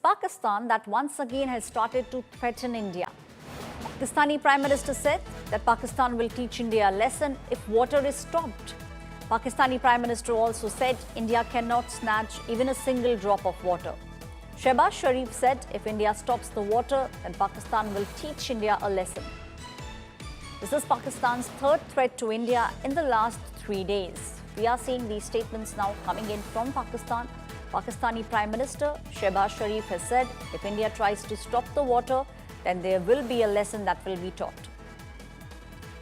Pakistan that once again has started to threaten India. Pakistani Prime Minister said that Pakistan will teach India a lesson if water is stopped. Pakistani Prime Minister also said India cannot snatch even a single drop of water. Shehbaz Sharif said if India stops the water, then Pakistan will teach India a lesson. This is Pakistan's third threat to India in the last 3 days. We are seeing these statements now coming in from Pakistan. Pakistani Prime Minister Shehbaz Sharif has said if India tries to stop the water, then there will be a lesson that will be taught.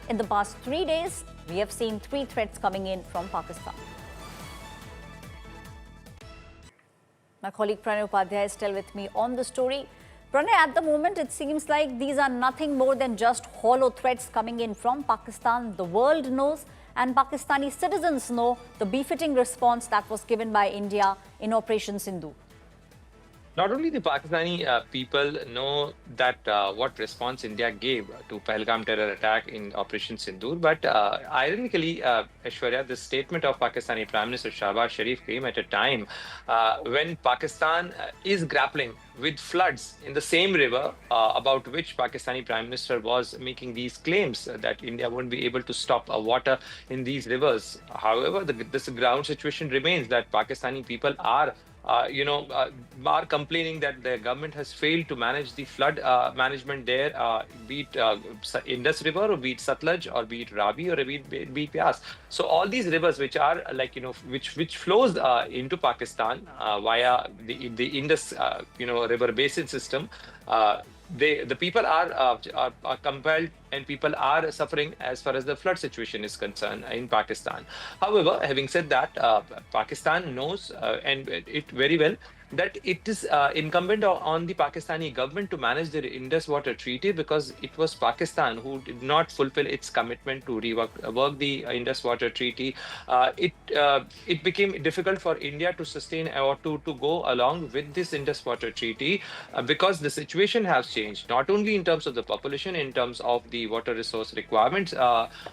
In the past 3 days, we have seen 3 threats coming in from Pakistan. My colleague Pranay Upadhyay is still with me on the story. Pranay, at the moment, it seems like these are nothing more than just hollow threats coming in from Pakistan. The world knows and Pakistani citizens know the befitting response that was given by India in Operation Tendulur. Not only the Pakistani people know that what response India gave to Pahalgam terror attack in Operation Tendulur, but ironically, Aishwarya, the statement of Pakistani Prime Minister Shehbaz Sharif came at a time when Pakistan is grappling with floods in the same river about which Pakistani Prime Minister was making these claims that India won't be able to stop water in these rivers. However, this ground situation remains that Pakistani people are complaining that the government has failed to manage the flood management there, be it Indus River or be it Satluj or be it Ravi or be it Pyas. So all these rivers which are which flows into Pakistan via the Indus river basin system, the people are compelled and people are suffering as far as the flood situation is concerned in Pakistan. However, having said that, Pakistan knows and it very well that it is incumbent on the Pakistani government to manage the Indus Water Treaty, because it was Pakistan who did not fulfill its commitment to work the Indus Water Treaty. It became difficult for India to sustain or to go along with this Indus Water Treaty because the situation has changed, not only in terms of the population, in terms of the water resource requirements,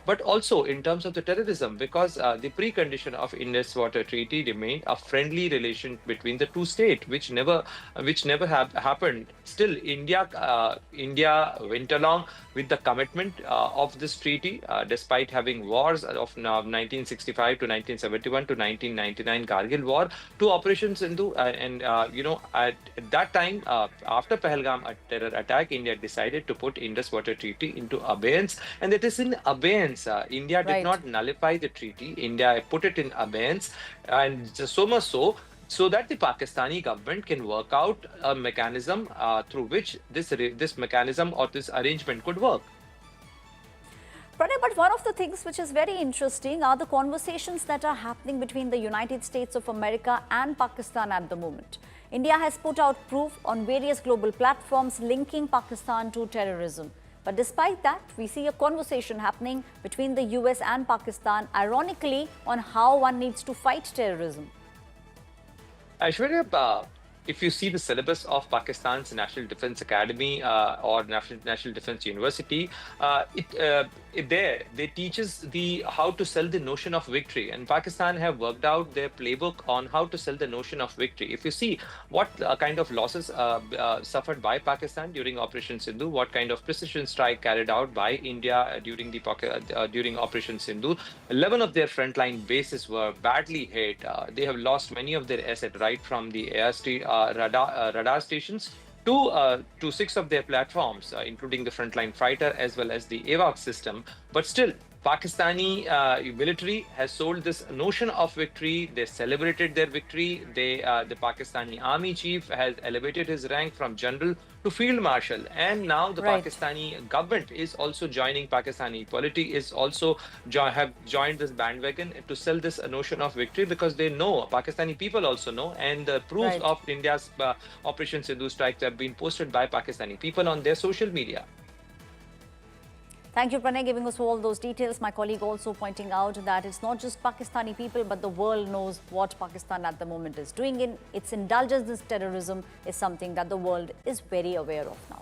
but also in terms of the terrorism, because the precondition of Indus Water Treaty remained a friendly relation between the two states, which never happened. Still, India went along with the commitment of this treaty, despite having wars of 1965 to 1971 to 1999 Kargil War to Operation Sindhu, at that time, after Pahalgam terror attack, India decided to put Indus Water Treaty into abeyance, and it is in abeyance. India did not nullify the treaty. India put it in abeyance, and so much so that the Pakistani government can work out a mechanism through which this mechanism or this arrangement could work. Pranay, but one of the things which is very interesting are the conversations that are happening between the United States of America and Pakistan at the moment. India has put out proof on various global platforms linking Pakistan to terrorism. But despite that, we see a conversation happening between the US and Pakistan, ironically, on how one needs to fight terrorism. Aishwarya, if you see the syllabus of Pakistan's National Defense Academy or National Defense University, they teaches how to sell the notion of victory, and Pakistan have worked out their playbook on how to sell the notion of victory. If you see what kind of losses suffered by Pakistan during Operation Sindhu, what kind of precision strike carried out by India during Operation Sindhu, 11 of their frontline bases were badly hit. They have lost many of their assets, right from the radar stations to 6 of their platforms, including the frontline fighter as well as the AWACS system. But still, Pakistani military has sold this notion of victory. They celebrated their victory. The Pakistani army chief has elevated his rank from general to field marshal, and now the Pakistani government is also joining. Pakistani polity is also have joined this bandwagon to sell this notion of victory, because they know, Pakistani people also know, and the proofs of India's Operation Sindhu strikes have been posted by Pakistani people on their social media. Thank you, Pranay, giving us all those details. My colleague also pointing out that it's not just Pakistani people, but the world knows what Pakistan at the moment is doing. Its indulgence in terrorism is something that the world is very aware of now.